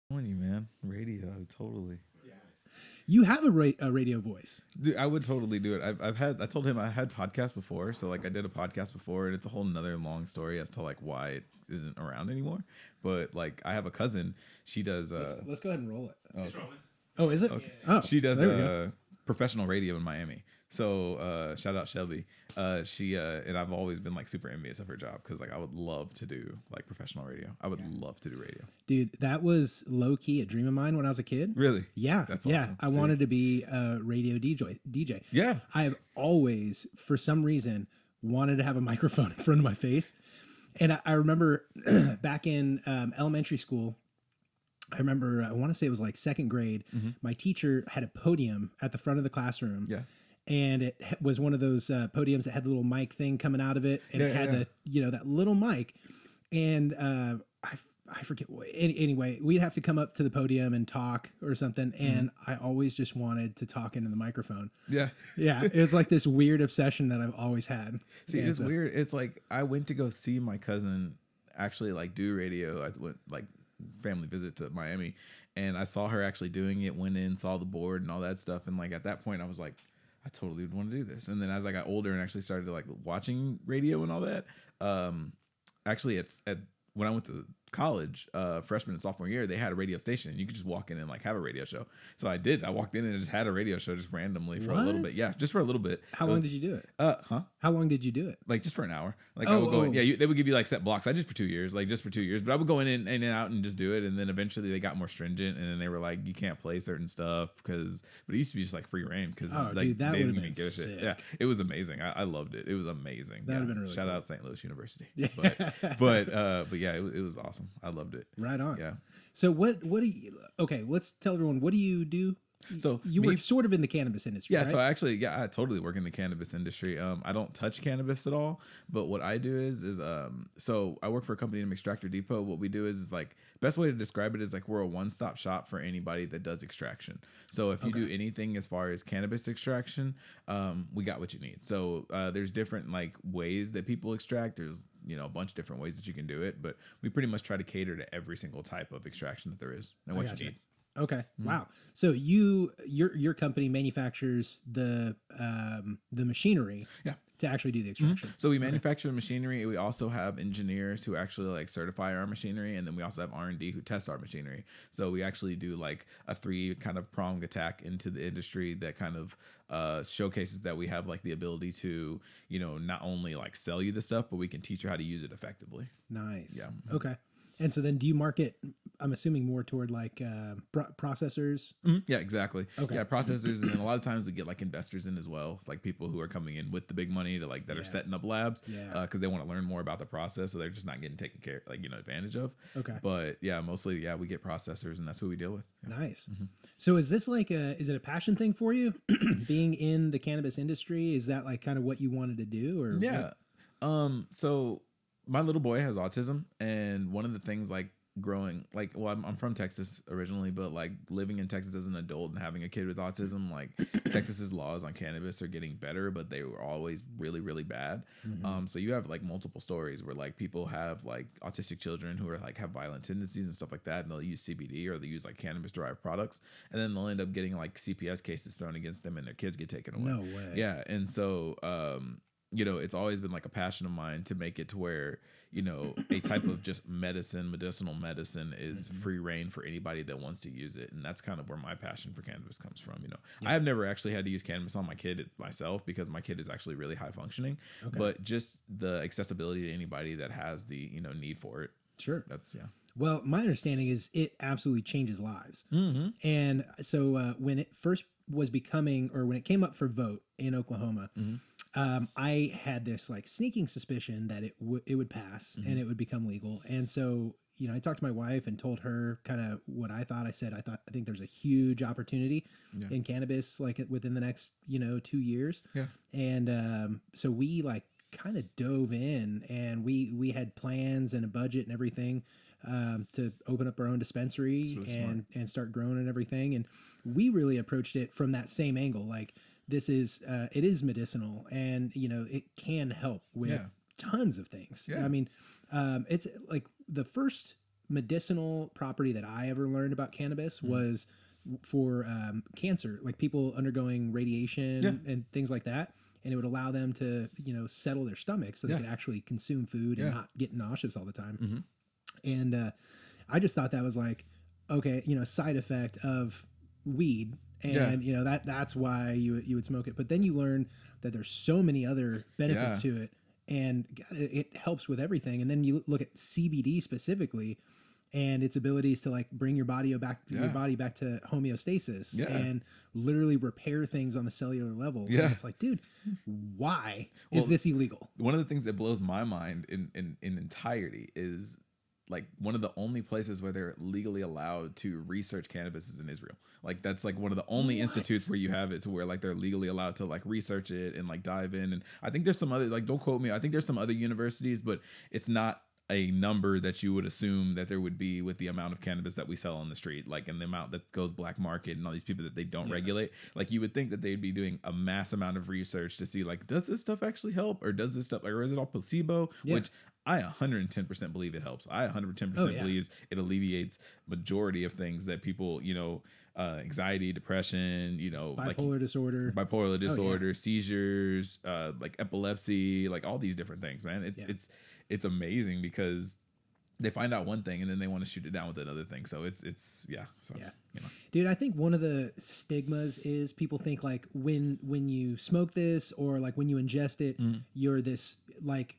telling you, man, radio, totally. You have a radio voice. Dude, I would totally do it. I told him I had podcasts before. So like I did a podcast before and it's a whole nother long story as to like why it isn't around anymore. But like I have a cousin, she does, Let's go ahead and roll it. oh, It's rolling. Oh, is it? okay. Oh, She does there we go. professional radio in Miami. So shout out Shelby. She and I've always been like super envious of her job because like I would love to do like professional radio. I would love to do radio. Dude, that was low key a dream of mine when I was a kid. Really? Yeah, That's yeah. awesome. I See? wanted to be a radio DJ. Yeah. I've always, for some reason, wanted to have a microphone in front of my face. And I remember back in elementary school, I remember, I want to say it was like second grade, my teacher had a podium at the front of the classroom. Yeah. And it was one of those podiums that had the little mic thing coming out of it. And it had the, that little mic. And I forget what, anyway, we'd have to come up to the podium and talk or something. And I always just wanted to talk into the microphone. Yeah. Yeah. It was like this weird obsession that I've always had. See, it's weird. It's like I went to go see my cousin actually like do radio. I went like family visit to Miami and I saw her actually doing it, went in, saw the board and all that stuff. And like at that point I was like, I totally would want to do this. And then as I got older and actually started like watching radio and all that, actually it's at when I went to college, freshman and sophomore year, they had a radio station. You could just walk in and like have a radio show. So I did. I walked in and just had a radio show just randomly for a little bit. Yeah, just for a little bit. How long did you do it? Huh? How long did you do it? Like just for an hour. Like I would go in. oh. Yeah, they would give you like set blocks. I did for 2 years, like just for 2 years. But I would go in and out and just do it. And then eventually they got more stringent. And then they were like, you can't play certain stuff because. But it used to be just like free reign because like dude, that they didn't would've even been give a shit. sick. Yeah, it was amazing. I loved it. It was amazing. That would've been really Shout cool. out St. Louis University. Yeah. But yeah, it was awesome. I loved it. Right on. Yeah. So what do you, okay, let's tell everyone, what do you do? So You work sort of in the cannabis industry, Yeah, right? so I totally work in the cannabis industry. I don't touch cannabis at all, but what I do is so I work for a company named Extractor Depot. What we do is like best way to describe it is like we're a one-stop shop for anybody that does extraction. So if you do anything as far as cannabis extraction, we got what you need. So there's different like ways that people extract. There's a bunch of different ways that you can do it, but we pretty much try to cater to every single type of extraction that there is and what you need. Okay. Wow. So your company manufactures the machinery to actually do the extraction. So we manufacture the machinery. We also have engineers who actually like certify our machinery, and then we also have R&D who test our machinery. So we actually do like a 3 kind of prong attack into the industry that kind of showcases that we have like the ability to not only like sell you the stuff, but we can teach you how to use it effectively. Nice. Yeah. Okay. And so then do you market, I'm assuming more toward like processors? Yeah, exactly. Okay. Yeah, processors, and then a lot of times we get like investors in as well, like people who are coming in with the big money to like that are setting up labs, because they want to learn more about the process, so they're just not getting taken care, like advantage of. Okay. But yeah, mostly we get processors, and that's who we deal with. Yeah. Nice. So is this like is it a passion thing for you? Being in the cannabis industry, is that like kind of what you wanted to do, or Yeah. So my little boy has autism, and one of the things like growing like I'm from Texas originally, but like living in Texas as an adult and having a kid with autism, like Texas's laws on cannabis are getting better, but they were always really, really bad. So you have like multiple stories where like people have like autistic children who are like have violent tendencies and stuff like that, and they'll use CBD or they use like cannabis derived products, and then they'll end up getting like CPS cases thrown against them and their kids get taken away. No way. Yeah. And so it's always been like a passion of mine to make it to where, a type of just medicinal medicine is free reign for anybody that wants to use it. And that's kind of where my passion for cannabis comes from. I have never actually had to use cannabis on my kid myself because my kid is actually really high functioning, but just the accessibility to anybody that has the, need for it. Sure. That's Well, my understanding is it absolutely changes lives. And so when it first was becoming, or when it came up for vote in Oklahoma, I had this like sneaking suspicion that it would pass and it would become legal. And so, I talked to my wife and told her kind of what I thought. I said, I think there's a huge opportunity in cannabis, like within the next, 2 years. Yeah. And so we like kind of dove in, and we had plans and a budget and everything to open up our own dispensary and start growing and everything. And we really approached it from that same angle. Like this is, it is medicinal, and it can help with tons of things. Yeah. I mean, it's like the first medicinal property that I ever learned about cannabis was for cancer, like people undergoing radiation and things like that. And it would allow them to, settle their stomachs so they could actually consume food and not get nauseous all the time. And I just thought that was like, okay, side effect of weed. And, that's why you would smoke it. But then you learn that there's so many other benefits to it. And God, it helps with everything. And then you look at CBD specifically and its abilities to like bring your body back to homeostasis and literally repair things on the cellular level. Yeah. And it's like, dude, why is this illegal? One of the things that blows my mind in entirety is like one of the only places where they're legally allowed to research cannabis is in Israel. Like that's like one of the only institutes where you have it to where like they're legally allowed to like research it and like dive in. And I think there's some other, like, don't quote me, I think there's some other universities, but it's not a number that you would assume that there would be with the amount of cannabis that we sell on the street, like, and the amount that goes black market and all these people that they don't regulate. Like you would think that they'd be doing a mass amount of research to see like, does this stuff actually help, or does this stuff, or is it all placebo? Which I 110% believe it helps. I 110% believes it alleviates majority of things that people, anxiety, depression, bipolar disorder, seizures, like epilepsy, like all these different things, man. It's amazing because they find out one thing and then they want to shoot it down with another thing. So Dude, I think one of the stigmas is people think like when you smoke this or like when you ingest it, you're this like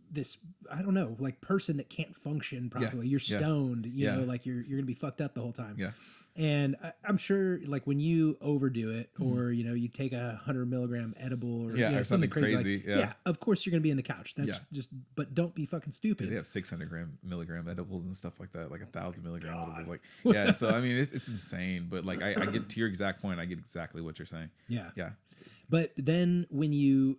this, I don't know, like person that can't function properly. You're stoned, you know, like you're going to be fucked up the whole time. Yeah. And I'm sure like when you overdo it or, you take 100 milligram edible or, or something crazy. Like, of course you're going to be in the couch. That's just, but don't be fucking stupid. They have 600 milligram edibles and stuff like that, like 1,000 milligram edibles. Like, so I mean, it's insane, but like, I get to your exact point. I get exactly what you're saying. Yeah. Yeah. But then when you,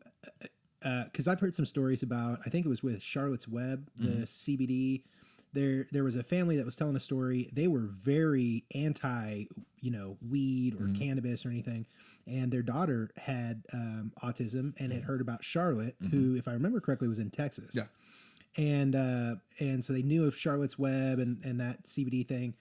because I've heard some stories about, I think it was with Charlotte's Web, the CBD. There was a family that was telling a story. They were very anti, weed or cannabis or anything, and their daughter had autism and had heard about Charlotte, who, if I remember correctly, was in Texas. Yeah, and so they knew of Charlotte's Web and that CBD thing,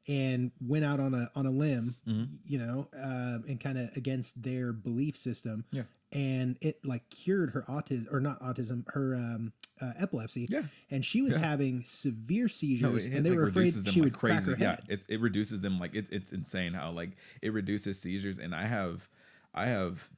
and went out on a limb, and kind of against their belief system. Yeah. And it like cured her autism, or not autism, her epilepsy. Yeah. And she was having severe seizures, and they were afraid she would crack her head. It reduces them like it's insane how like it reduces seizures. And I have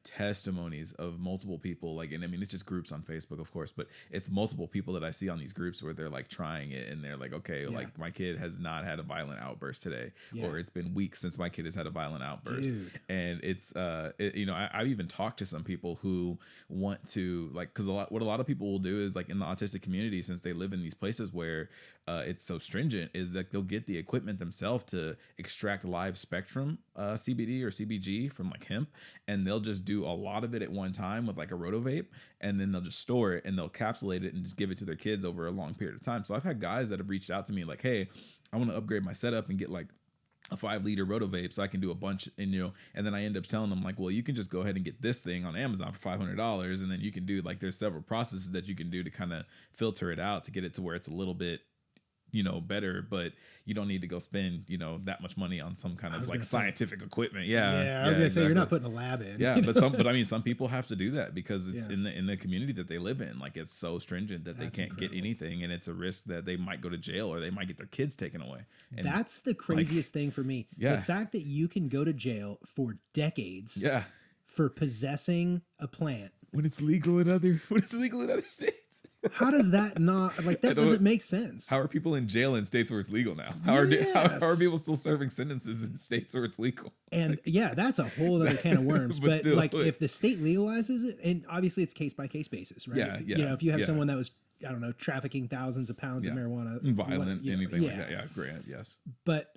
testimonies of multiple people, like, and I mean, it's just groups on Facebook, of course, but it's multiple people that I see on these groups where they're like trying it and they're like, okay, like my kid has not had a violent outburst today, or it's been weeks since my kid has had a violent outburst. Dude. And it's, I've even talked to some people who want to like, cause what a lot of people will do is like in the autistic community, since they live in these places where it's so stringent, is that they'll get the equipment themselves to extract live spectrum CBD or CBG from like hemp, and they'll just do a lot of it at one time with like a rotovape, and then they'll just store it and they'll capsulate it and just give it to their kids over a long period of time. So I've had guys that have reached out to me like, hey, I want to upgrade my setup and get like a 5-liter rotovape so I can do a bunch, and and then I end up telling them like, well, you can just go ahead and get this thing on Amazon for $500, and then you can do like, there's several processes that you can do to kind of filter it out to get it to where it's a little bit better, but you don't need to go spend, that much money on some kind of like scientific equipment. I was gonna say, you're not putting a lab in. But I mean, some people have to do that because it's in the community that they live in. Like, it's so stringent that they can't get anything, and it's a risk that they might go to jail or they might get their kids taken away. And that's the craziest thing for me. The fact that you can go to jail for decades for possessing a plant when it's legal in other states. How does that not, like, that doesn't make sense? How are people in jail in states where it's legal now? How are people still serving sentences in states where it's legal? And that's a whole other can of worms. but still, like, if the state legalizes it, and obviously it's case by case basis, right? If you have someone that was, I don't know, trafficking thousands of pounds of marijuana, violent, anything like that. Grant, yes. But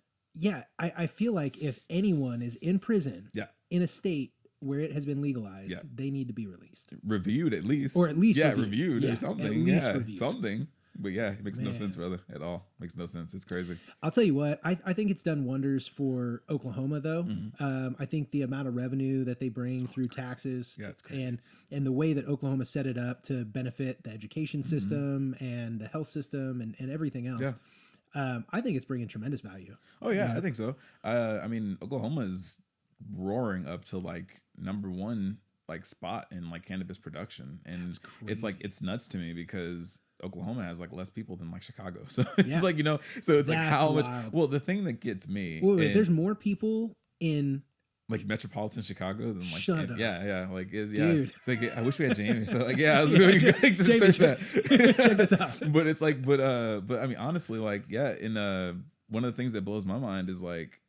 I feel like if anyone is in prison in a state where it has been legalized, they need to be released. Reviewed at least. Or at least reviewed or something. Something. But yeah, it makes no sense, Man. brother, at all. Makes no sense. It's crazy. I'll tell you what, I think it's done wonders for Oklahoma, though. I think the amount of revenue that they bring through taxes Yeah, it's crazy. and the way that Oklahoma set it up to benefit the education system and the health system and everything else. Yeah. I think it's bringing tremendous value. Oh yeah, I think so. I mean, Oklahoma is roaring up to like number one like spot in like cannabis production, and it's like it's nuts to me because Oklahoma has like less people than like Chicago. So it's like, so it's like That's how much. wild. Well, the thing that gets me, Wait, there's more people in like metropolitan Chicago than like Shut up. yeah like yeah. Dude. It's like I wish we had Jamie. So like I was Yeah, going to Jamie, search that. check this out. But it's like but I mean honestly like in one of the things that blows my mind is like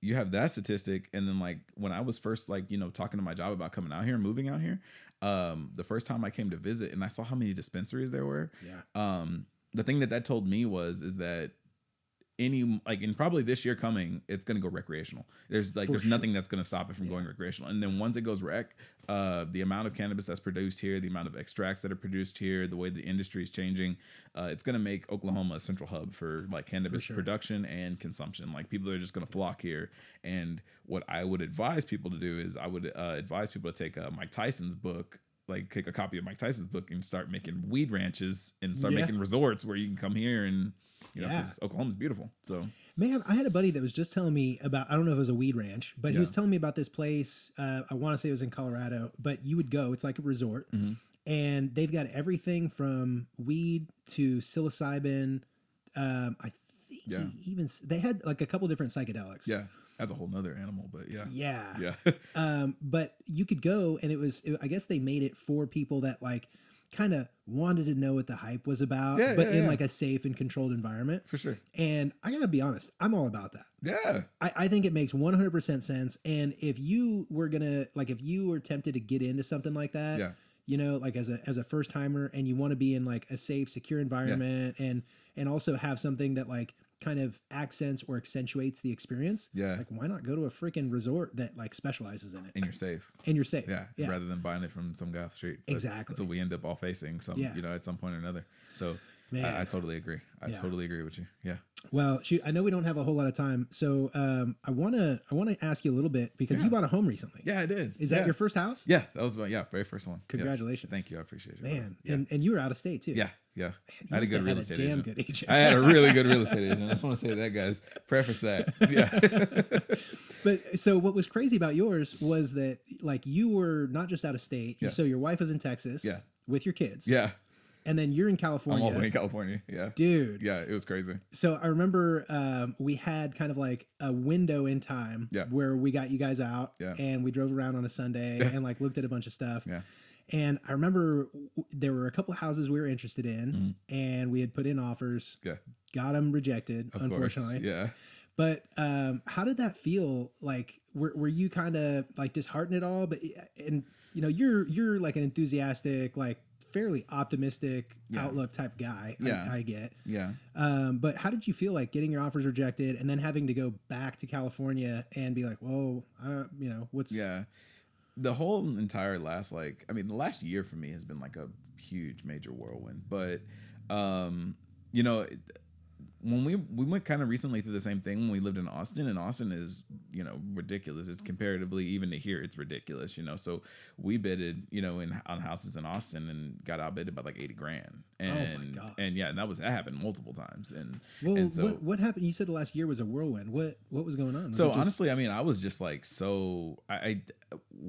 you have that statistic, and then like when I was first like talking to my job about coming out here and moving out here, the first time I came to visit and I saw how many dispensaries there were. The thing that told me is that any like in probably this year coming, it's gonna go recreational. There's nothing that's gonna stop it from going recreational. And then once it goes rec, the amount of cannabis that's produced here, the amount of extracts that are produced here, the way the industry is changing, it's gonna make Oklahoma a central hub for like cannabis production and consumption. Like people are just gonna flock here. And what I would advise people to do is I would advise people to take Mike Tyson's book. Like take a copy of Mike Tyson's book and start making weed ranches and start making resorts where you can come here and because Oklahoma's beautiful. So man, I had a buddy that was just telling me about, I don't know if it was a weed ranch, but he was telling me about this place. I want to say it was in Colorado, but you would go, it's like a resort, and they've got everything from weed to psilocybin. I think they had like a couple different psychedelics. Yeah. That's a whole nother animal, but yeah. But you could go, and I guess they made it for people that like kind of wanted to know what the hype was about, but in like a safe and controlled environment. For sure. And I gotta be honest, I'm all about that. Yeah. I think it makes 100% sense. And if you were tempted to get into something like that, like as a first timer, and you want to be in like a safe, secure environment, and also have something that like kind of accents or accentuates the experience. Like why not go to a freaking resort that like specializes in it? And you're safe. Yeah. Rather than buying it from some guy off the street. But exactly. That's what we end up all facing at some point or another. So I totally agree. I totally agree with you. Yeah. Well, shoot, I know we don't have a whole lot of time, so I wanna ask you a little bit because you bought a home recently. Yeah, I did. Is that your first house? Yeah, that was my very first one. Congratulations. Yes. Thank you. I appreciate you, man. And you were out of state too. Yeah. Man, I had a good real estate agent. Good agent. I had a really good real estate agent. I just want to say that, guys. Preface that. Yeah. But so what was crazy about yours was that like you were not just out of state. So your wife was in Texas. With your kids. Yeah. And then you're in California. I'm all the way in California. Yeah. Dude. Yeah, it was crazy. So I remember we had kind of like a window in time where we got you guys out and we drove around on a Sunday and like looked at a bunch of stuff. Yeah. And I remember there were a couple of houses we were interested in and we had put in offers. Got them rejected, unfortunately. Yeah. But how did that feel? Like, were you kind of like disheartened at all? But you're like an enthusiastic, like fairly optimistic outlook type guy. I get. Yeah. But how did you feel like getting your offers rejected and then having to go back to California and be like, whoa, what's the whole entire the last year for me has been like a huge major whirlwind. But when we went kind of recently through the same thing when we lived in Austin, and Austin is, ridiculous. It's comparatively, even to here, it's ridiculous, so we bidded, on houses in Austin and got outbidded by like $80,000. And, oh my God. And that happened multiple times. And so what happened? You said the last year was a whirlwind. What was going on? Honestly, I was just like,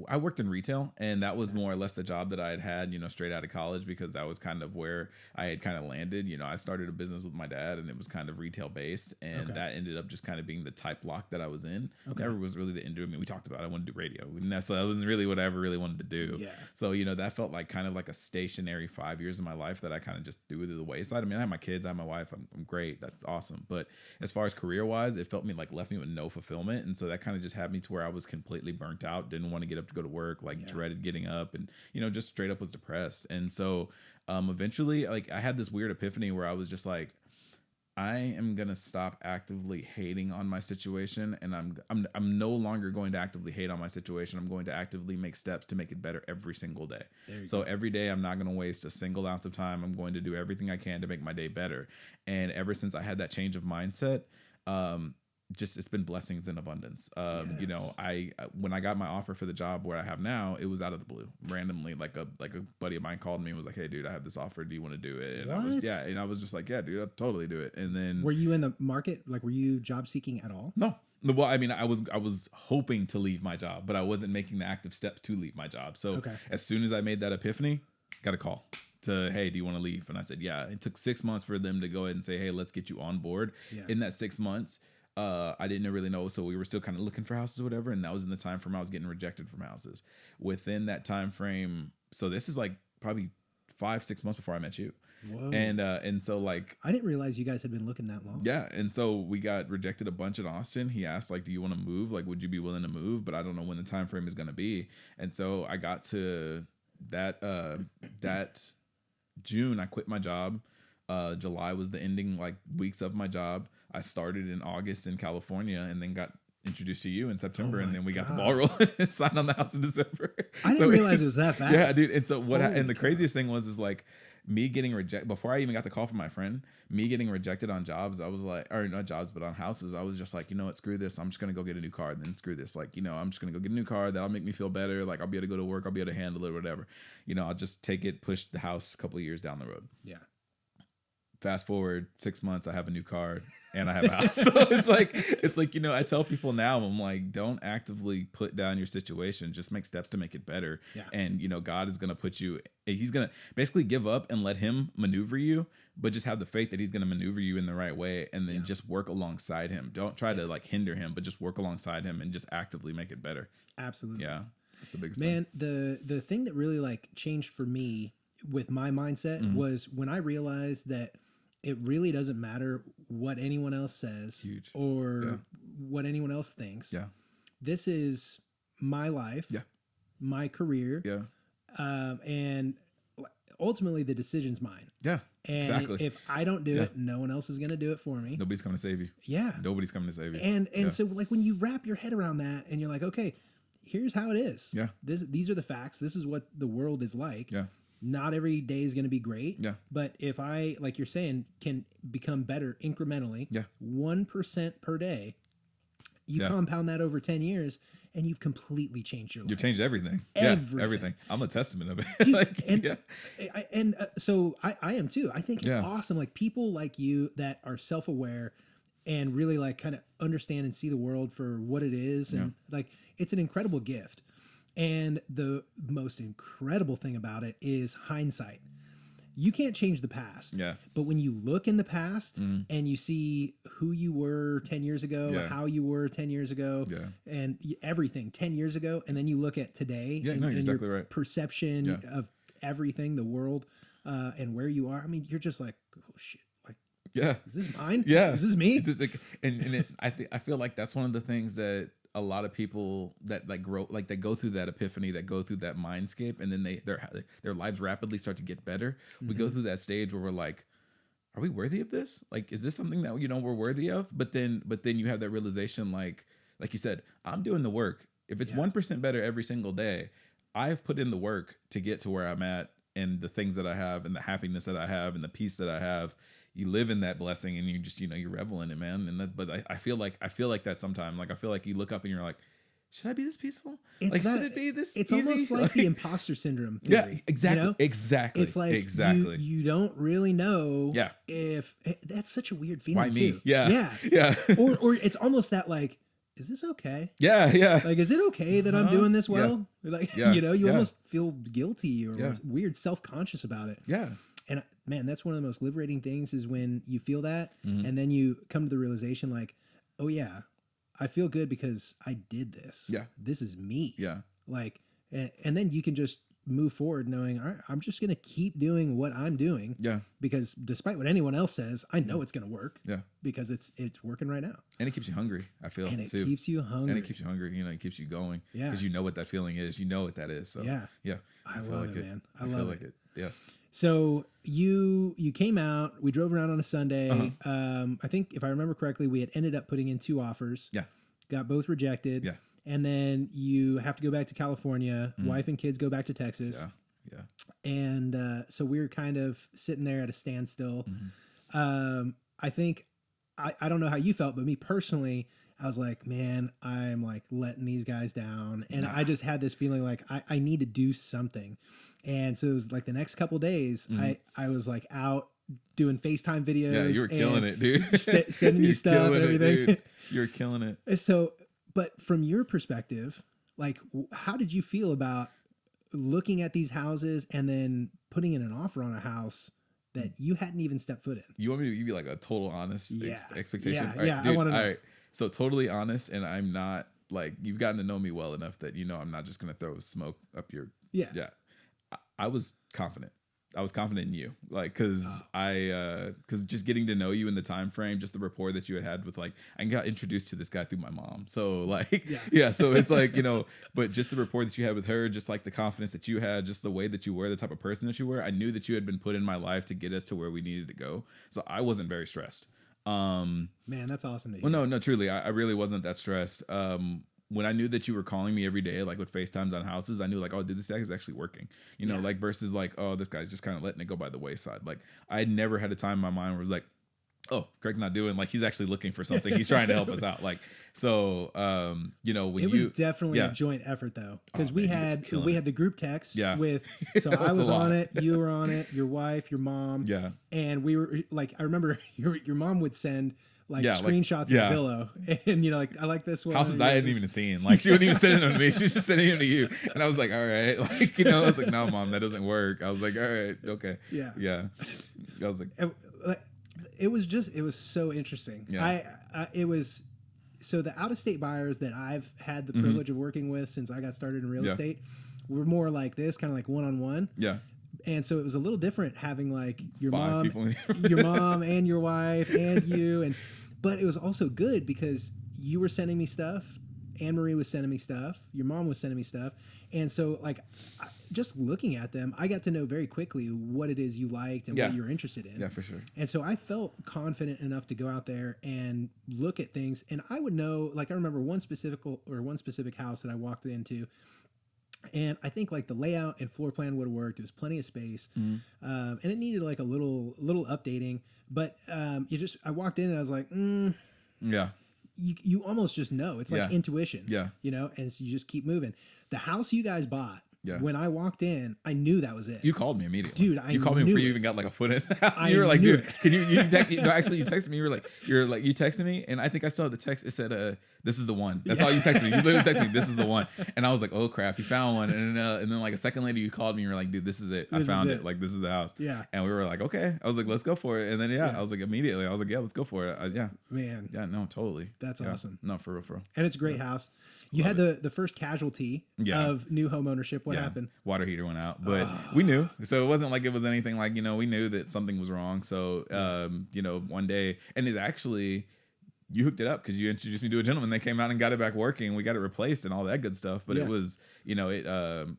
I worked in retail, and that was more or less the job that I had straight out of college, because that was kind of where I had kind of landed. I started a business with my dad, and it was kind of retail based, and that ended up just kind of being the type block that I was in. Never was really the end of it. I mean, we talked about I wanted to do radio, so that wasn't really what I ever really wanted to do. So that felt like kind of like a stationary 5 years of my life that I kind of just threw to the wayside. I mean, I have my kids, I have my wife, I'm great, that's awesome, but as far as career wise, it felt left me with no fulfillment, and so that kind of just had me to where I was completely burnt out, didn't want to get up to go to work, dreaded getting up, and just straight up was depressed. And so eventually, I had this weird epiphany where I was just like, I am gonna stop actively hating on my situation, and I'm no longer going to actively hate on my situation. I'm going to actively make steps to make it better every single day. So every day, I'm not going to waste a single ounce of time. I'm going to do everything I can to make my day better. And ever since I had that change of mindset, just it's been blessings in abundance. You know, I when I got my offer for the job where I have now, it was out of the blue, randomly. Like a buddy of mine called me and was like, "Hey, dude, I have this offer. Do you want to do it?" And I was just like, "Yeah, dude, I'll totally do it." And then, were you in the market? Like, were you job seeking at all? No. Well, I mean, I was hoping to leave my job, but I wasn't making the active steps to leave my job. So as soon as I made that epiphany, got a call to, "Hey, do you want to leave?" And I said, "Yeah." It took 6 months for them to go ahead and say, "Hey, let's get you on board." In that 6 months, I didn't really know, so we were still kind of looking for houses or whatever, and that was in the time frame I was getting rejected from houses. Within that time frame, so this is like probably 5-6 months before I met you. Whoa. And so like I didn't realize you guys had been looking that long. Yeah, and so we got rejected a bunch in Austin. He asked like, "Do you want to move? Like, would you be willing to move?" But I don't know when the time frame is going to be. And so I got to that June. I quit my job. July was the ending like weeks of my job. I started in August in California, and then got introduced to you in September, and then we got the ball rolling and signed on the house in December. I didn't realize it was that fast. Yeah, dude. And so and the craziest thing was like me getting rejected before I even got the call from my friend. Me getting rejected on jobs, I was like, or not jobs, but on houses. I was just like, you know what, screw this. I'm just gonna go get a new car. And then screw this. Like, you know, I'm just gonna go get a new car. That'll make me feel better. Like, I'll be able to go to work. I'll be able to handle it, or whatever. You know, I'll just take it, push the house a couple of years down the road. Yeah. Fast forward 6 months, I have a new car and I have a house. So it's like, you know, I tell people now, I'm like, don't actively put down your situation. Just make steps to make it better. Yeah. And, you know, God is going to put you, he's going to basically give up and let him maneuver you, but just have the faith that he's going to maneuver you in the right way, and then just work alongside him. Don't try to like hinder him, but just work alongside him and just actively make it better. Absolutely. Yeah. That's the biggest thing. The thing that really like changed for me with my mindset was when I realized that it really doesn't matter what anyone else says or what anyone else thinks. Yeah. This is my life, my career. And ultimately the decision's mine. Yeah. And exactly. if I don't do it, no one else is going to do it for me. Nobody's coming to save you. Yeah. Nobody's coming to save you. And so like when you wrap your head around that and you're like, okay, here's how it is. Yeah. These are the facts. This is what the world is like. Yeah. Not every day is going to be great. Yeah. But if I, like you're saying, can become better incrementally, 1% per day, you compound that over 10 years and you've completely changed your life. You've changed everything. Everything. Yeah, everything. I'm a testament of it. Dude, like, so I am too. I think it's awesome. Like people like you that are self-aware and really like kind of understand and see the world for what it is. And like, it's an incredible gift. And the most incredible thing about it is hindsight. You can't change the past. Yeah. But when you look in the past and you see who you were 10 years ago, how you were 10 years ago, and everything 10 years ago, and then you look at today and exactly your right. perception of everything, the world, and where you are. I mean, you're just like, oh shit. Like, is this mine? Yeah. Is this me? I feel like that's one of the things that a lot of people that like grow, like they go through that epiphany, that go through that mindscape, and then their lives rapidly start to get better. We go through that stage where we're like, are we worthy of this? Like, is this something that, you know, we're worthy of? But then you have that realization, like you said, I'm doing the work. If it's 1% better every single day, I've put in the work to get to where I'm at, and the things that I have, and the happiness that I have, and the peace that I have. You live in that blessing, and you just, you know, you revel in it, man. And but I feel like that sometimes. Like, I feel like you look up and you're like, should I be this peaceful? Should it be this It's easy? Almost like the imposter syndrome theory. Yeah, exactly. You know? Exactly. It's like you don't really know if that's such a weird feeling. Why me? Too. Yeah. or it's almost that like, is this okay? Yeah. Like, is it okay that I'm doing this well? Like, you know, you almost feel guilty or weird self-conscious about it. Yeah. And man, that's one of the most liberating things is when you feel that and then you come to the realization like, oh yeah, I feel good because I did this. Yeah. This is me. Yeah. Like, and then you can just move forward knowing, all right, I'm just going to keep doing what I'm doing. Yeah. Because despite what anyone else says, I know it's going to work. Yeah. Because it's working right now. And it keeps you hungry, I feel, and it too. keeps you hungry. And it keeps you hungry. You know, it keeps you going. Yeah. Because you know what that feeling is. You know what that is. So, yeah. Yeah. I love like it, man. I feel love like it. Yes. So you came out, we drove around on a Sunday. Uh-huh. I think if I remember correctly, we had ended up putting in 2 offers. Yeah. Got both rejected. Yeah. And then you have to go back to California. Wife and kids go back to Texas. Yeah. Yeah. And so we were kind of sitting there at a standstill. I think, I don't know how you felt, but me personally, I was like, man, I'm like letting these guys down. And I just had this feeling like I need to do something. And so it was like the next couple of days, I was like out doing FaceTime videos. Yeah, you were killing it, dude. Sending you stuff and everything. You're killing it. So, but from your perspective, like, how did you feel about looking at these houses and then putting in an offer on a house that you hadn't even stepped foot in? You want me to give you like a total honest expectation? Yeah, all right, yeah, dude, I want to know. All right. So totally honest, and I'm not like, you've gotten to know me well enough that you know I'm not just gonna throw smoke up your Yeah. I was confident. I was confident in you, like, because just getting to know you in the time frame, just the rapport that you had with, like, I got introduced to this guy through my mom, so like, so it's like, you know, but just the rapport that you had with her, just like the confidence that you had, just the way that you were, the type of person that you were, I knew that you had been put in my life to get us to where we needed to go, so I wasn't very stressed. Man, that's awesome to hear. Well, no, truly, I really wasn't that stressed. When I knew that you were calling me every day, like with FaceTimes on houses, I knew like, oh, dude, this guy is actually working, you know, like versus like, oh, this guy's just kind of letting it go by the wayside. Like I had never had a time in my mind where it was like, oh, Craig's not doing, like, he's actually looking for something. He's trying to help us out. Like, so, you know, when it was definitely a joint effort though. Cause we had the group text with, so I was on it, you were on it, your wife, your mom. Yeah. And we were like, I remember your mom would send like screenshots of Zillow, and you know, like I like this one. Houses I hadn't even seen. Like she wouldn't even send them to me. She was just sending them to you, and I was like, all right, like, you know, I was like, no, mom, that doesn't work. I was like, all right, okay, yeah. I was like, it was so interesting. Yeah. It was so the out of state buyers that I've had the privilege of working with since I got started in real estate were more like this, kind of like one-on-one. Yeah. And so it was a little different having like your 5 mom, people in your mom and your wife and you, but it was also good because you were sending me stuff, Anne Marie was sending me stuff, your mom was sending me stuff, and so like just looking at them, I got to know very quickly what it is you liked and what you're interested in. Yeah, for sure. And so I felt confident enough to go out there and look at things, and I would know. Like I remember one specific house that I walked into. And I think like the layout and floor plan would have worked. There was plenty of space, and it needed like a little updating. But I walked in and I was like, yeah. You almost just know. It's like intuition, you know. And so you just keep moving. The house you guys bought. Yeah. When I walked in, I knew that was it. You called me immediately, dude. You called me before you even got like a foot in the house. You were like, dude, can you text, no, actually, you texted me. You texted me, and I think I saw the text. It said, "This is the one." That's all you texted me. You literally texted me, "This is the one," and I was like, "Oh crap, he found one." And then like a second later, you called me. You were like, "Dude, this is it. I found it. Like this is the house." Yeah. And we were like, "Okay." I was like, "Let's go for it." And then I was like, immediately, I was like, "Yeah, let's go for it." Man. Yeah. No, totally. That's awesome. No, for real. And it's a great house. You had the first casualty of new home ownership. What happened? Water heater went out, but we knew. So it wasn't like it was anything like, you know, we knew that something was wrong. So, you know, one day, and it's actually, you hooked it up because you introduced me to a gentleman. They came out and got it back working. We got it replaced and all that good stuff. But it was, you know, it,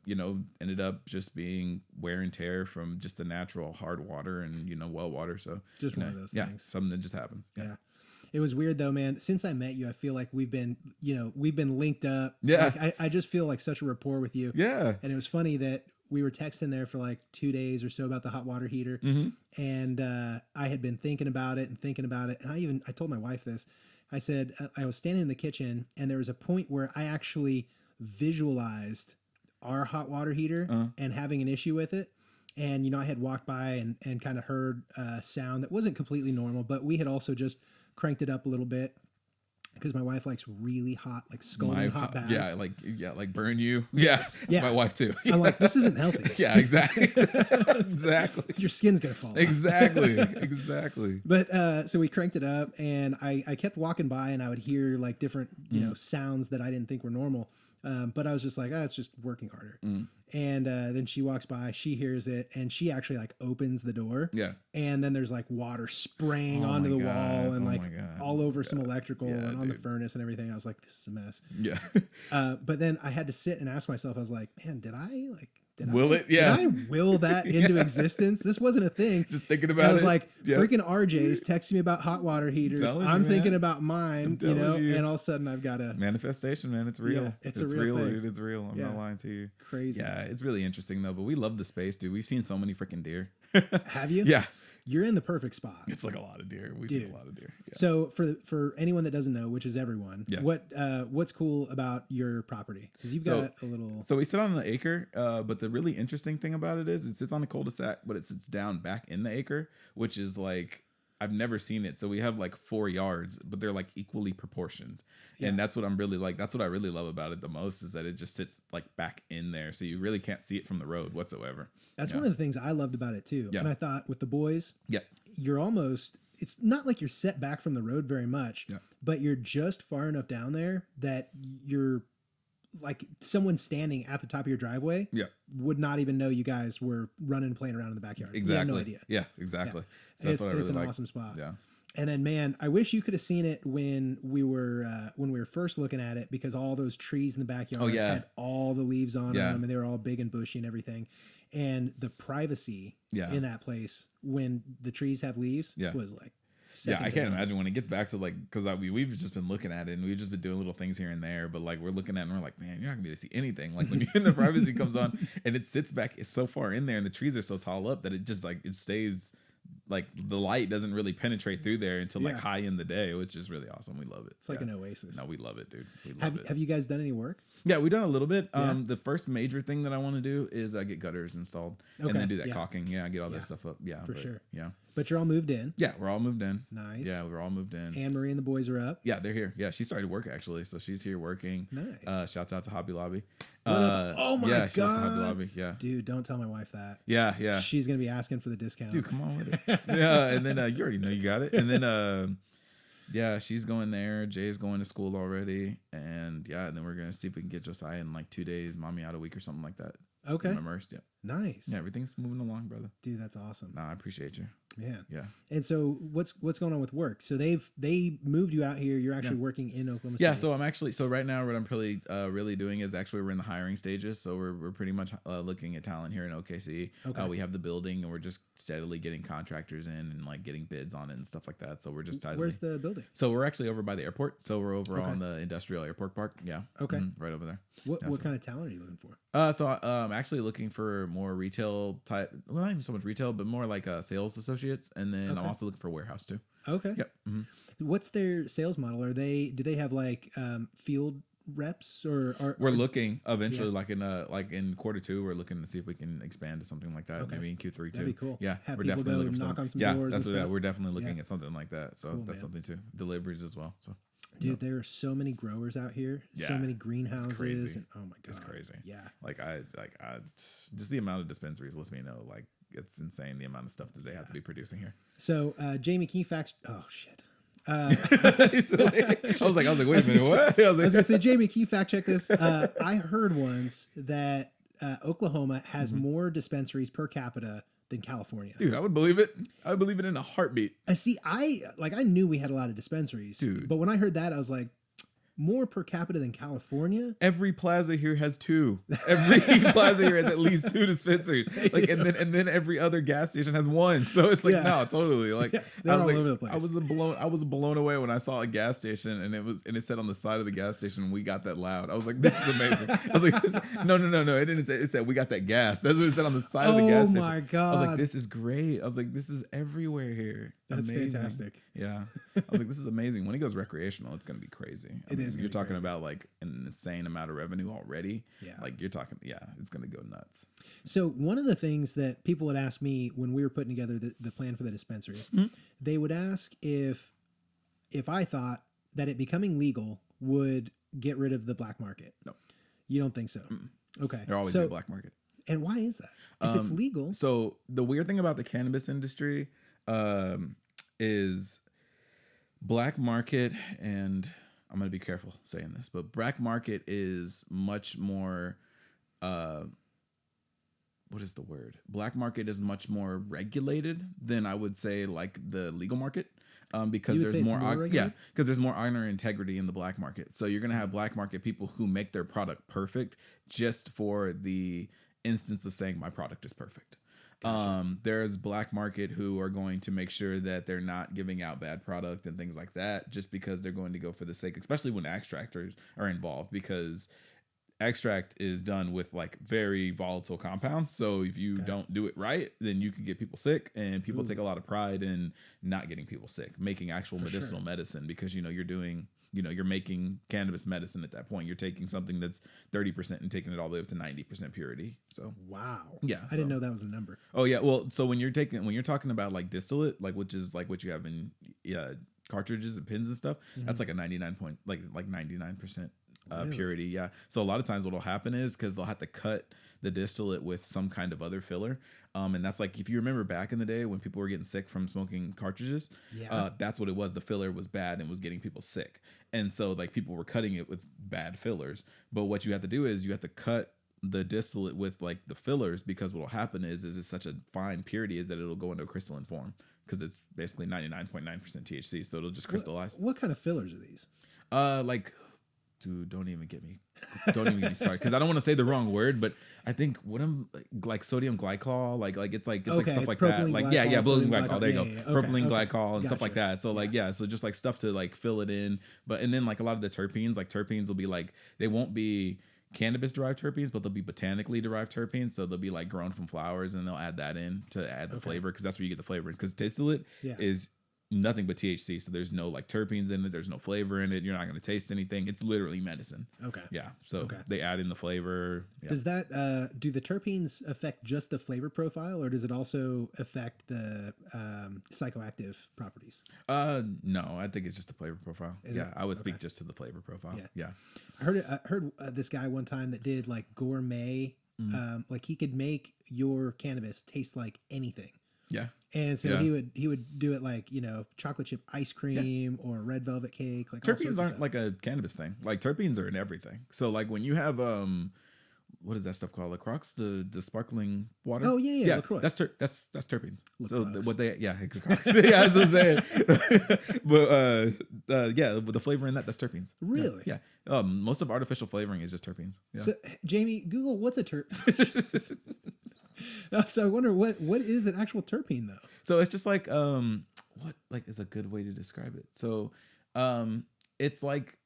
you know, ended up just being wear and tear from just the natural hard water and, you know, well water. So just one of those things. Something that just happens. Yeah. It was weird though, man. Since I met you, I feel like we've been linked up. Yeah. Like, I just feel like such a rapport with you. Yeah. And it was funny that we were texting there for like 2 days or so about the hot water heater. And I had been thinking about it. And I told my wife this. I said, I was standing in the kitchen and there was a point where I actually visualized our hot water heater and having an issue with it. And, you know, I had walked by and kind of heard a sound that wasn't completely normal, but we had also just cranked it up a little bit because my wife likes really hot, like scalding hot baths. Like burn you. Yes. Yeah. My wife too. I'm like, this isn't healthy. Yeah, exactly. Exactly. Your skin's going to fall off. Exactly. But so we cranked it up and I kept walking by and I would hear like different, you know, sounds that I didn't think were normal. But I was just like, it's just working harder. And then she walks by, she hears it, and she actually like opens the door. Yeah. And then there's like water spraying onto the wall and like all over some electrical and on the furnace and everything. I was like, this is a mess. Yeah. But then I had to sit and ask myself, I was like, man, did I will that into existence? This wasn't a thing. Just thinking about it. I was like, freaking RJ's texting me about hot water heaters. I'm thinking about mine, and all of a sudden I've got a manifestation, man. It's real. Yeah, it's a real thing. Dude. It's real. I'm not lying to you. Crazy. Yeah, it's really interesting though. But we love the space, dude. We've seen so many freaking deer. Have you? Yeah. You're in the perfect spot. It's like a lot of deer. We've seen a lot of deer. Yeah. So for anyone that doesn't know, which is everyone, what's cool about your property? Because you've got a little. So we sit on an acre, but the really interesting thing about it is it sits on a cul-de-sac, but it sits down back in the acre, which is like I've never seen it. So we have like 4 yards, but they're like equally proportioned. Yeah. And that's what I'm really like. That's what I really love about it the most is that it just sits like back in there. So you really can't see it from the road whatsoever. That's one of the things I loved about it too. Yeah. And I thought with the boys, you're almost, it's not like you're set back from the road very much, but you're just far enough down there that you're like someone standing at the top of your driveway would not even know you guys were running and playing around in the backyard. Exactly. You have no idea. Yeah, exactly. So that's what I really like. It's an awesome spot. Yeah. And then, man, I wish you could have seen it when we were first looking at it, because all those trees in the backyard had all the leaves on them, and they were all big and bushy and everything. And the privacy in that place when the trees have leaves was like. I can't imagine when it gets back to like, because we've just been looking at it and we've just been doing little things here and there, but like we're looking at it and we're like, man, you're not gonna be able to see anything. Like when the privacy comes on and it sits back, it's so far in there and the trees are so tall up that it just like it stays. Like the light doesn't really penetrate through there until like high in the day, which is really awesome. We love it. It's like an oasis. No, we love it, dude. We love it. Have you guys done any work? Yeah, we've done a little bit. The first major thing that I want to do is get gutters installed and then do that caulking. Yeah, get all that stuff up. Yeah, for sure. Yeah. But you're all moved in. Yeah, we're all moved in. Nice. Yeah, we're all moved in. Anne Marie and the boys are up. Yeah, they're here. Yeah, she started work actually, so she's here working. Nice. Shouts out to Hobby Lobby. Oh my god. Shouts to Hobby Lobby. Yeah. Dude, don't tell my wife that. Yeah, yeah. She's gonna be asking for the discount. Dude, come on with it. Yeah, and then you already know you got it. And then yeah, she's going there. Jay's going to school already, and and then we're gonna see if we can get Josiah in like 2 days, mommy out a week or something like that. Okay. I'm immersed. Yeah. Nice. Yeah, everything's moving along, brother. Dude, that's awesome. Nah, I appreciate you. Man. Yeah. And so what's going on with work? So they moved you out here. You're actually working in Oklahoma City. Yeah. So I'm actually, right now what I'm really doing is actually we're in the hiring stages. So we're pretty much looking at talent here in OKC. Okay. We have the building and we're just steadily getting contractors in and like getting bids on it and stuff like that. So we're just Where's the building? So we're actually over by the airport. So we're over on the industrial airport park. Yeah. Okay. Right over there. What kind of talent are you looking for? So I'm actually looking for more retail type, well, not even so much retail, but more like sales associates. And then I'm also looking for warehouse too. Okay. Yep. Mm-hmm. What's their sales model? Do they have like field reps or we're looking eventually like in Q2 we're looking to see if we can expand to something like that. Maybe in Q3 too. That'd be cool. Yeah. Have we're people definitely go looking knock on some doors. That's what we're definitely looking at something like that. So cool, that's something too. Deliveries as well. So dude, there are so many growers out here, so many greenhouses. It's crazy. And, oh my god, it's crazy. Yeah, like I just the amount of dispensaries lets me know like it's insane the amount of stuff that they have to be producing here. So Jamie, can you fact? Oh shit. I was like, wait a minute, what? I was gonna say, Jamie, can you fact check this? I heard once that Oklahoma has more dispensaries per capita than California. Dude, I would believe it. I would believe it in a heartbeat. See, I knew we had a lot of dispensaries, dude. But when I heard that, I was like, more per capita than California? Every plaza here has 2. Every plaza here has at least 2 dispensaries. Like, and then every other gas station has 1. So it's like, no, totally. Like, they're all over the place. I was blown away when I saw a gas station and it said on the side of the gas station, "We got that loud." I was like, this is amazing. I was like, no. It didn't say. It said, "We got that gas." That's what it said on the side of the gas station. Oh my god! I was like, this is great. I was like, this is everywhere here. That's amazing. Fantastic. Yeah. I was like, this is amazing. When it goes recreational, it's going to be crazy. I mean, you're talking crazy. about like an insane amount of revenue already. Yeah. Like you're talking, it's going to go nuts. So one of the things that people would ask me when we were putting together the plan for the dispensary, they would ask if I thought that it becoming legal would get rid of the black market. No. You don't think so? Okay. There'll always be a black market. And why is that? If it's legal. So the weird thing about the cannabis industry is black market and I'm gonna be careful saying this, but black market is much more. What is the word? Black market is much more regulated than I would say like the legal market. Because You would there's say it's more, more regulated? because there's more honor and integrity in the black market. So you're gonna have black market people who make their product perfect just for the instance of saying my product is perfect. Gotcha. There's black market who are going to make sure that they're not giving out bad product and things like that, just because they're going to go for the sake, especially when extractors are involved, because extract is done with like very volatile compounds. So if you Okay. don't do it right, then you can get people sick, and people Ooh. take a lot of pride in not getting people sick, making actual For medicinal sure. medicine, because you're doing, you're making cannabis medicine at that point. You're taking something that's 30% and taking it all the way up to 90% purity. So Wow. yeah, I didn't know that was a number. oh yeah, well, so when you're talking about like distillate, like which is like what you have in cartridges and pins and stuff, that's like a 99 point, like 99% Really? purity. Yeah. So a lot of times what'll happen is because they'll have to cut the distillate with some kind of other filler. And that's like, if you remember back in the day when people were getting sick from smoking cartridges, Yeah. that's what it was. The filler was bad and was getting people sick. And so like people were cutting it with bad fillers. But what you have to do is you have to cut the distillate with like the fillers, because what will happen is it's such a fine purity is that it'll go into a crystalline form, because it's basically 99.9% THC. So it'll just crystallize. What kind of fillers are these? Like, dude, don't even get me started, because I don't want to say the wrong word, but I think what I'm like sodium glycol, like it's like Okay, stuff like that, propylene like glycol, propylene sodium glycol. glycol. There you Yeah, go, yeah, yeah. Okay, propylene okay. glycol and stuff like Gotcha. that. So like so just like stuff to like fill it in, and then like a lot of the terpenes, like terpenes will be like, they won't be cannabis derived terpenes, but they'll be botanically derived terpenes. So they'll be like grown from flowers, and they'll add that in to add the flavor, because that's where you get the flavor. Because distillate Yeah. is nothing but THC, so there's no like terpenes in it, there's no flavor in it, you're not going to taste anything. It's literally medicine. Okay. Yeah, so they add in the flavor. Yeah. Does that do the terpenes affect just the flavor profile, or does it also affect the psychoactive properties? No, I think it's just the flavor profile. I would speak just to the flavor profile. Yeah. I heard this guy one time that did like gourmet, like he could make your cannabis taste like anything. Yeah. And so he would do it like, chocolate chip ice cream or red velvet cake. Like terpenes aren't like a cannabis thing. Like terpenes are in everything. So like when you have what is that stuff called? LaCroix, the sparkling water. Oh yeah, LaCroix. That's terpenes. LaCroix. So what they yeah that's what I'm saying. But with the flavor in that's terpenes. Really? Yeah. Most of artificial flavoring is just terpenes. Yeah. So Jamie, Google what's a terp. So I wonder what is an actual terpene though. So it's just like what like is a good way to describe it. So it's like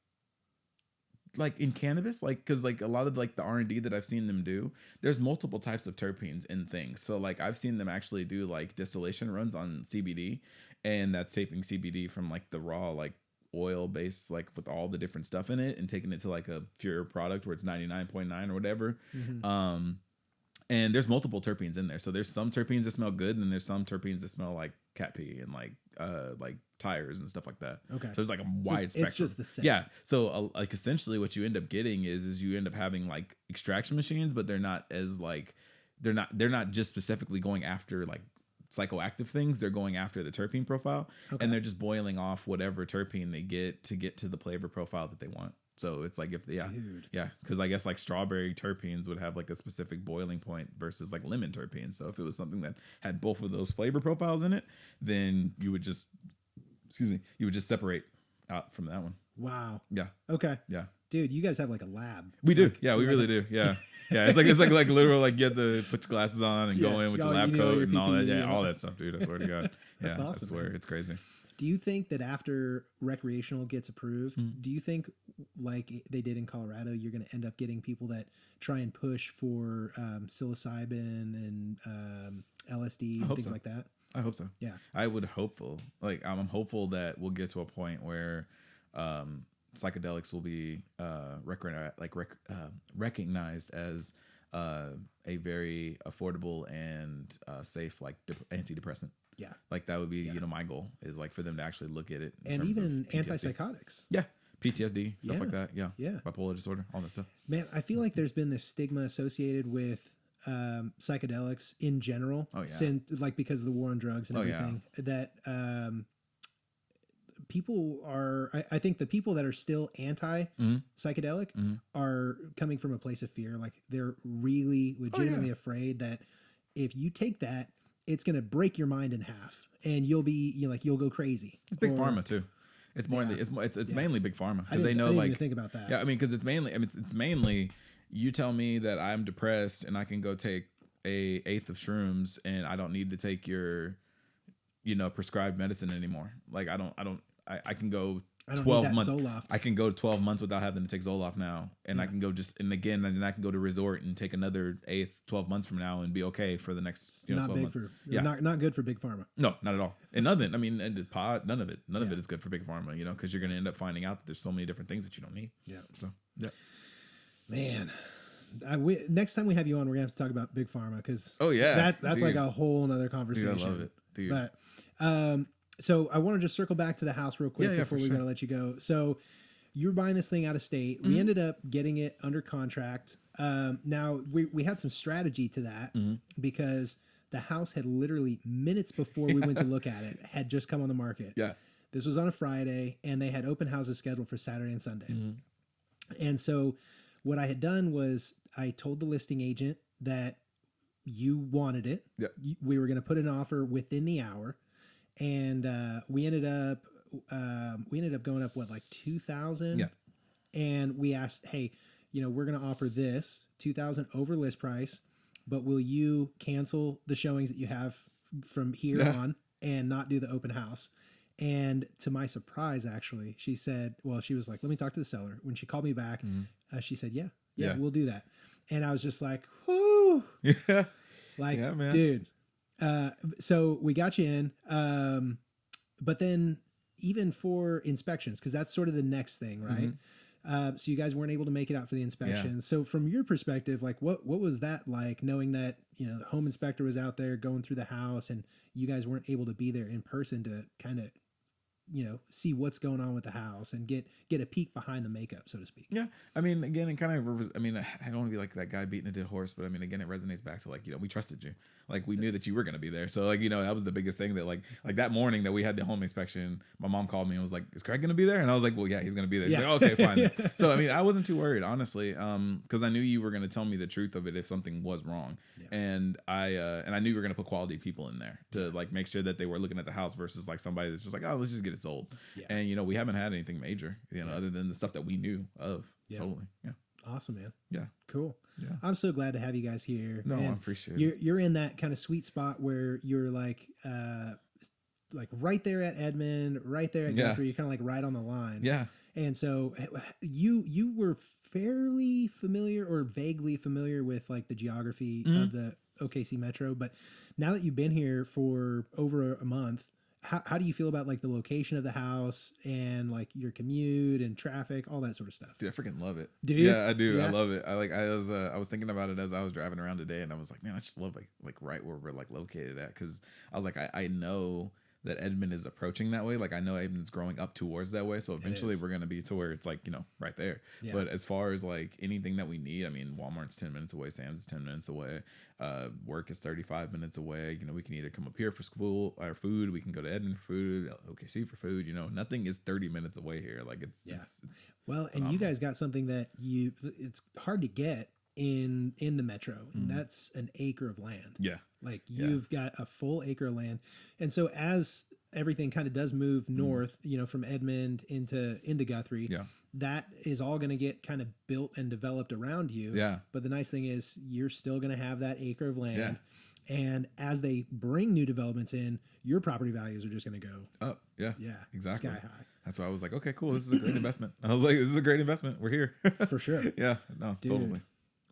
in cannabis, like because like a lot of like the R&D that I've seen them do, there's multiple types of terpenes in things. So like I've seen them actually do like distillation runs on CBD, and that's taking CBD from like the raw like oil base, like with all the different stuff in it, and taking it to like a pure product where it's 99.9 or whatever. And there's multiple terpenes in there. So there's some terpenes that smell good, and then there's some terpenes that smell like cat pee and like tires and stuff like that. Okay. So there's like a wide spectrum. It's just the same. Yeah. So like essentially what you end up getting is you end up having like extraction machines, but they're not as like they're not just specifically going after like psychoactive things. They're going after the terpene profile, and they're just boiling off whatever terpene they get to the flavor profile that they want. So it's like because I guess like strawberry terpenes would have like a specific boiling point versus like lemon terpenes. So if it was something that had both of those flavor profiles in it, then you would just separate out from that one. Wow. Yeah. Okay. Yeah. Dude, you guys have like a lab. We do. Yeah, we really do. Yeah. Yeah. It's like literal like you have to put your glasses on and go in with your lab coat and all that. Yeah, all that stuff, dude. I swear to God. That's awesome. I swear, man. It's crazy. Do you think that after recreational gets approved, do you think like they did in Colorado, you're going to end up getting people that try and push for psilocybin and LSD and things like that? I hope so. Yeah. I would hopeful. Like I'm hopeful that we'll get to a point where psychedelics will be recognized as a very affordable and safe like antidepressant. Yeah, like that would be my goal is like for them to actually look at it and even antipsychotics. Yeah, PTSD stuff like that. Yeah, yeah, bipolar disorder, all that stuff. Man, I feel like there's been this stigma associated with psychedelics in general. Oh yeah, since like because of the war on drugs and everything that people are, I think the people that are still anti psychedelic are coming from a place of fear. Like they're really legitimately afraid that if you take that, it's going to break your mind in half and you'll be, you'll go crazy. It's big pharma too. It's more, it's mainly big pharma because they know, I didn't like, even think about that. Yeah. I mean, because it's mainly, you tell me that I'm depressed and I can go take a eighth of shrooms and I don't need to take your, prescribed medicine anymore. Like I can go 12 months. Zoloft. I can go 12 months without having to take Zoloft now. And I can go and then I can go to resort and take another 12 months from now and be okay for the next, not 12 big months. not good for big pharma. No, not at all. And nothing. I mean, and the pod, none of it is good for big pharma, because you're going to end up finding out that there's so many different things that you don't need. Yeah. So, yeah. Man, next time we have you on, we're gonna have to talk about big pharma because that's dude. like a whole nother conversation. Dude, I love it, dude. But so I want to just circle back to the house real quick before we gotta let you go. So you were buying this thing out of state. We ended up getting it under contract. Now we had some strategy to that because the house had literally minutes before we went to look at it had just come on the market. Yeah, this was on a Friday, and they had open houses scheduled for Saturday and Sunday, and so. What I had done was I told the listing agent that you wanted it. Yeah. We were going to put an offer within the hour, and we ended up going up like 2,000. Yeah. And we asked, hey, we're going to offer this 2,000 over list price, but will you cancel the showings that you have from here on and not do the open house? And to my surprise, actually, she said, well, she was like, let me talk to the seller. When she called me back, she said, yeah, we'll do that. And I was just like, whoo. Yeah. Like, yeah, man. dude. So we got you in. But then even for inspections, because that's sort of the next thing, right? So you guys weren't able to make it out for the inspection. Yeah. So from your perspective, like what was that like, knowing that, the home inspector was out there going through the house and you guys weren't able to be there in person to kind of, see what's going on with the house and get a peek behind the makeup, so to speak. Yeah. I mean, again, it kind of, I don't want to be like that guy beating a dead horse, but I mean, again, it resonates back to like, we trusted you. Like we knew that you were going to be there. So like, that was the biggest thing that like that morning that we had the home inspection, my mom called me and was like, is Craig going to be there? And I was like, well, yeah, he's going to be there. She's like, okay, fine. So, I mean, I wasn't too worried, honestly. Cause I knew you were going to tell me the truth of it if something was wrong. Yeah. And I knew you were going to put quality people in there to like make sure that they were looking at the house versus like somebody that's just like, oh, let's just get it sold. Yeah. And, we haven't had anything major, other than the stuff that we knew of. Yeah. Totally. Yeah. Awesome, man. Yeah. Cool. Yeah. I'm so glad to have you guys here. No, and I appreciate it. You're in that kind of sweet spot where you're like right there at Edmond, right there at Guthrie. You're kind of like right on the line. Yeah. And so you were fairly familiar or vaguely familiar with like the geography of the OKC Metro, but now that you've been here for over a month, how do you feel about like the location of the house and like your commute and traffic, all that sort of stuff? Dude, I freaking love it. Do you? Yeah, I do. Yeah. I love it. I was thinking about it as I was driving around today, and I was like, man, I just love like right where we're like located at, because I was like, I know that Edmond is approaching that way. Like I know Edmond's growing up towards that way, so eventually we're gonna be to where it's like right there. Yeah. But as far as like anything that we need, I mean, Walmart's 10 minutes away, Sam's is 10 minutes away, work is 35 minutes away. We can either come up here for school or food, we can go to Edmond for food, OKC for food. Nothing is 30 minutes away here. Like it's well, phenomenal. And you guys got something that it's hard to get in the metro, and that's an acre of land. Yeah. Like you've got a full acre of land. And so as everything kind of does move north, from Edmond into Guthrie, that is all going to get kind of built and developed around you. Yeah. But the nice thing is you're still going to have that acre of land. Yeah. And as they bring new developments in, your property values are just going to go up. Yeah. Yeah. Exactly. Sky high. That's why I was like, okay, cool. This is a great investment. I was like, this is a great investment. We're here. For sure. Yeah. No, dude. Totally.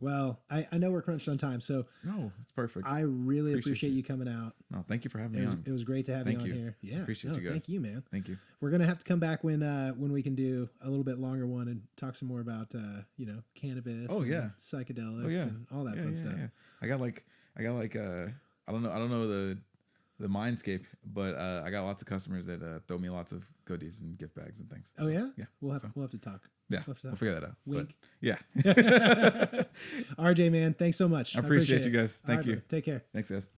Well, I know we're crunched on time, so no, it's perfect. I really appreciate you coming out. No, thank you for having me on. It was great to have you on here. Yeah, appreciate you guys. Thank you, man. Thank you. We're gonna have to come back when we can do a little bit longer one and talk some more about cannabis. Oh yeah, psychedelics and all that fun stuff. Yeah. I got like I don't know the mindscape, but I got lots of customers that throw me lots of goodies and gift bags and things. Oh yeah, yeah. We'll have to talk. Yeah, we'll figure that out. Wink. But, yeah. RJ, man, thanks so much. I appreciate you guys. Thank you. Take care. Thanks, guys.